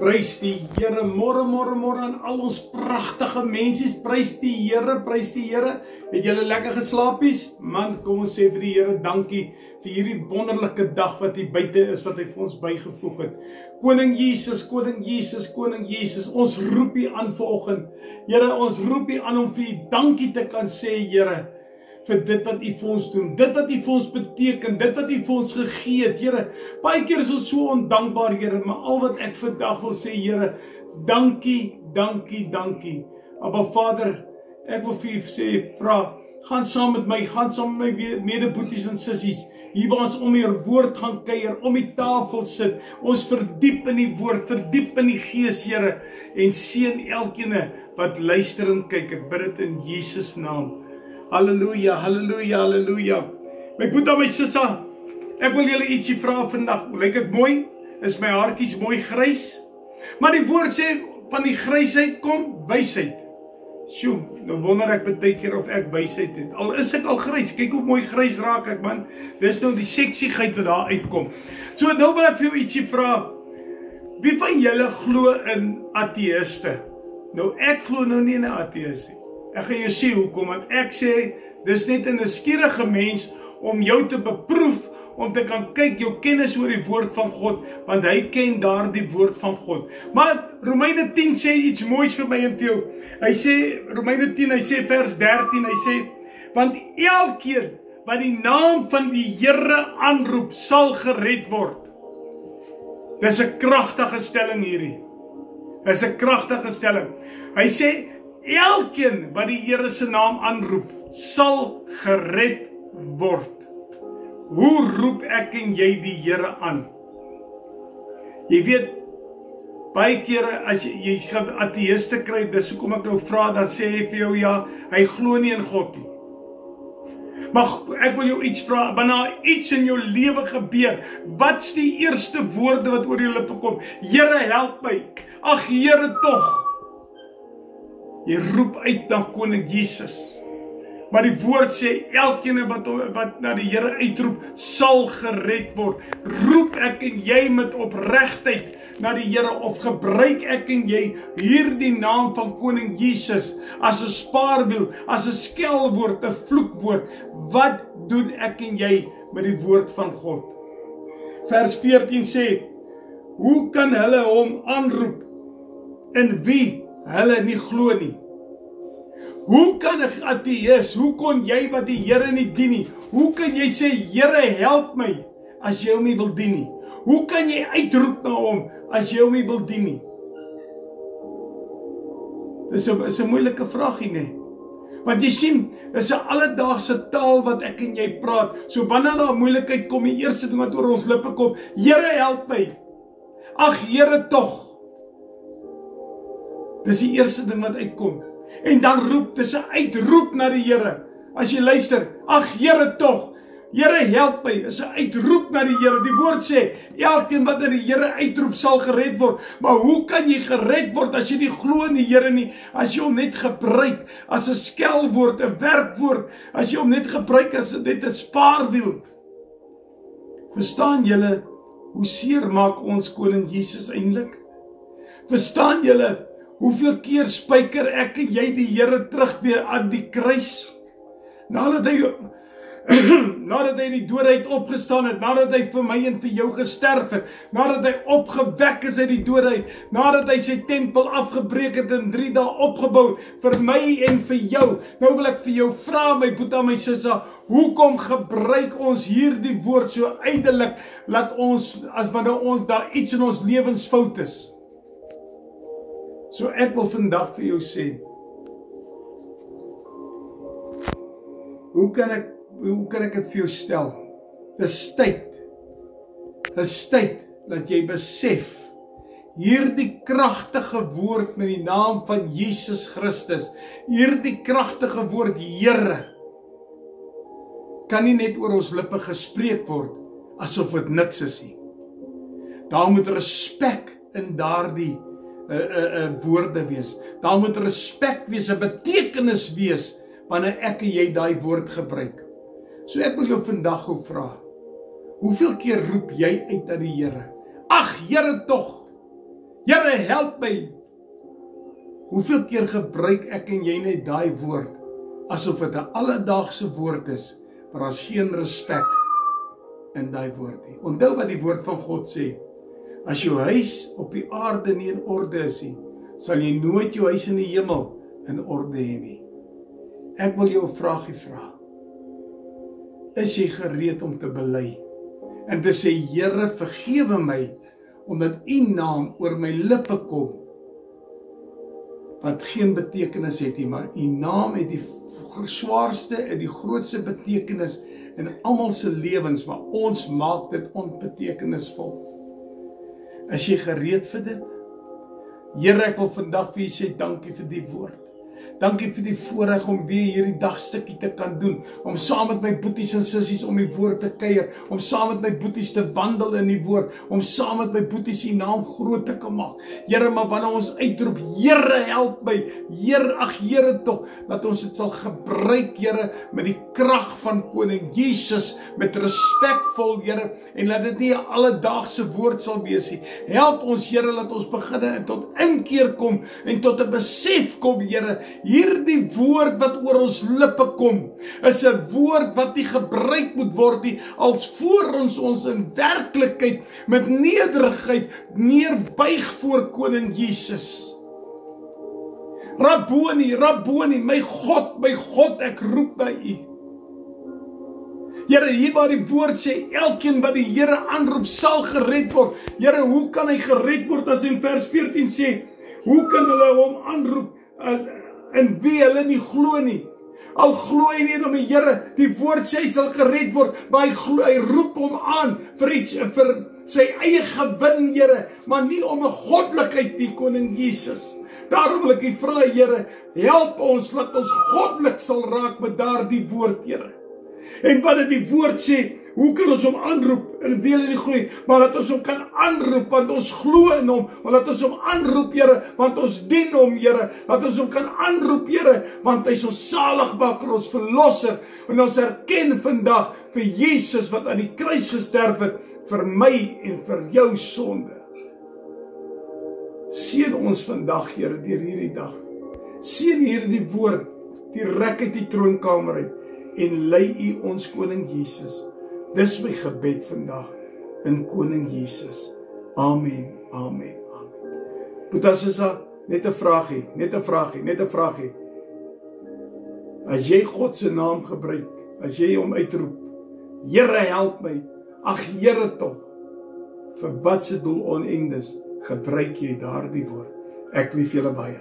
Prys die Here, môre aan al ons pragtige mensies, prys die Here. Het julle lekker geslaapies? Man, kom ons sê vir die Here dankie vir hierdie wonderlike dag wat hier buite is, wat hy vir ons bygevoeg het. Koning Jesus, ons roep U aan vanoggend. Here, ons roep U aan om vir U dankie te kan sê, Here, vir dit wat U vir ons doen, dit wat U vir ons beteken, dit wat U vir ons gegee het, Here. Baie keer is ons so ondankbaar, Here, maar al wat ek vandag wil sê, Here, dankie. Maar Vader, ek wil vir U sê, vra, gaan saam met my medeboeties en sissies, hier waar ons om die woord gaan kuier, om die tafel sit, ons verdiep in die woord, verdiep in die gees, Here, en seën elkeen wat luister en kyk. Ek bid dit in Jesus naam. Halleluja. My boeta, my sissa, ek wil julle ietsie vra vandag. Lyk ek mooi? Is my haartjies mooi grys? Maar die woord sê, van die grysheid kom wysheid. Sjoe, nou wonder ek baie keer of ek wysheid het. Al is ek al grys, kyk hoe mooi grys raak ek, man. Dis nou die seksigheid wat daar uitkom. So nou wil ek vir jou ietsie vra. Wie van julle glo in ateïste? Nou ek glo nou nie in 'n ateïste. Ek gaan jou sê hoekom, want ek sê, dis net 'n nuuskierige mens om jou te beproef, om te kan kyk jou kennis oor die woord van God, want hy ken daardie woord van God. Maar Romeine 10 sê iets moois vir my en vir jou. Hy sê, Romeine 10, hy sê vers 13, hy sê, want elkeen wat die naam van die Here aanroep, sal gered word. Dis 'n kragtige stelling hierdie. Dis 'n kragtige stelling. Hy sê, elkeen wat die Here se naam aanroep, sal gered word. Hoe roep ek en jy die Here aan? Jy weet, baie kere as jy gaan ateïste kry, dis hoekom ek nou vra, dan sê hy vir jou, ja, hy glo nie in God nie. Maar ek wil jou iets vra, wanneer iets in jou lewe gebeur, wat's die eerste woorde wat oor jou lippe kom? Here, help my. Ag, Here, tog. Jy roep uit na Koning Jesus. Maar die woord sê, elkeen wat na die Here uitroep, sal gered word. Roep ek en jy met opregtheid na die Here, of gebruik ek en jy hierdie naam van Koning Jesus as 'n spaarwiel, as 'n skelwoord, 'n vloekwoord? Wat doen ek en jy met die woord van God? Vers 14 sê, hoe kan hulle hom aanroep in wie hulle nie glo nie? Hoe kan 'n ateïs, hoe kon jy wat die Here nie dien nie, hoe kan jy sê, Here, help my, as jy hom nie wil dien nie? Hoe kan jy uitroep na hom, as jy hom nie wil dien nie? Dis 'n moeilike vraagie, nee. Want jy sien, dis 'n alledaagse taal wat ek en jy praat. So wanneer daar moeilikheid kom, die eerste ding wat oor ons lippe kom, Here, help my. Ag, Here, tog. Dis die eerste ding wat uitkom. En dan roep, dis 'n uitroep na die Here. As jy luister, ag, Here, tog. Here, help my. Dis 'n uitroep na die Here. Die woord sê, elkeen wat na die Here uitroep, sal gered word. Maar hoe kan jy gered word as jy nie glo in die Here nie? As jy hom net gebruik as 'n skelwoord, 'n werkwoord, as jy hom net gebruik as net 'n spaarwiel. Verstaan julle hoe seer maak ons Koning Jesus eintlik? Verstaan julle hoeveel keer spyker ek en jy die Here terug weer aan die kruis? Nadat hy die dood uit opgestaan het, nadat hy vir my en vir jou gesterf het, nadat hy opgewek is uit die dood uit, nadat hy sy tempel afgebreek het en 3 dae opgebou vir my en vir jou. Nou wil ek vir jou vra, my boeta, my sissa, hoekom gebruik ons hierdie woord so ydelik, laat ons, as wanneer ons daar iets in ons lewens fout is? So ek wil vandag vir jou sê, hoe kan ek dit vir jou stel? Dis tyd dat jy besef, hierdie kragtige woord met die naam van Jesus Christus, hierdie kragtige woord Here, kan nie net oor ons lippe gespreek word, asof dit niks is nie. Daar moet respek in daardie woorde wees. Daar moet respek wees, 'n betekenis wees, wanneer ek en jy daai woord gebruik. So ek wil jou vandag gou vra, hoeveel keer roep jy uit na die Here? Ag, Here tog. Here, help my. Hoeveel keer gebruik ek en jy net daai woord asof dit 'n alledaagse woord is, maar daar's geen respek in daai woord nie. Onthou wat die woord van God sê. As jou huis op die aarde nie in orde is nie, sal jy nooit jou huis in die hemel in orde hê nie. Ek wil jou 'n vraagie vra. Is jy gereed om te bely en te sê, Here, vergewe my, omdat U naam oor my lippe kom, wat geen betekenis het nie, maar U naam het die swaarste en die grootste betekenis in almal se lewens, maar ons maak dit onbetekenisvol. Is jy gereed vir dit? Here, ek wil vandag vir U sê dankie vir die woord. Dankie vir die voorreg om weer hierdie dagstukkie te kan doen, om saam met my boeties en sissies om die woord te kuier, om saam met my boeties te wandel in die woord, om saam met my boeties U naam groot te kan maak. Here, maar wanneer ons uitroep, Here, help my, Here tog, dat ons dit sal gebruik, Here, met die krag van Koning Jesus, met respekvol, Here, en laat dit nie 'n alledaagse woord sal wees nie. Help ons, Here, laat ons begin en tot inkeer kom, en tot 'n besef kom, Here, hierdie woord wat oor ons lippe kom, is 'n woord wat nie gebruik moet word nie, als voor ons in werklikheid met nederigheid neerbuig voor Koning Jesus. Rabboni, my God, ek roep na U. Here, hier waar die woord sê, elkeen wat die Here aanroep sal gered word. Here, hoe kan hy gered word as in vers 14 sê, hoe kan hulle hom aanroep en wie hulle nie glo nie? Al glo hy nie om die Here, die woord sê hy sal gered word, maar hy roep hom aan vir sy eie gewin, Here, maar nie om 'n goddelikheid nie, Koning Jesus. Daarom wil ek U vra, Here, help ons, laat ons goddelik sal raak met daardie woord, Here. En wat die woord sê, hoe kan ons hom aanroep en wie hulle nie glo, maar laat ons hom kan aanroep, want ons glo in hom, maar laat ons hom aanroep, Here, want ons dien hom, Here, laat ons hom kan aanroep, Here, want hy is ons saligmaker, ons verlosser, en ons erken vandag vir Jesus wat aan die kruis gesterf het, vir my en vir jou sonde. Seën ons vandag, Here, deur hierdie dag. Seën hierdie woord direk uit die troonkamer uit, en lei U ons Koning Jesus. Dis my gebed vandag in Koning Jesus. Amen, amen, amen. Boetas is net 'n vraagie. As jy God se naam gebruik, as jy hom uitroep, Here, help my, ag Here tog, vir wat se doel oneindes gebruik jy daardie woord? Ek lief julle baie.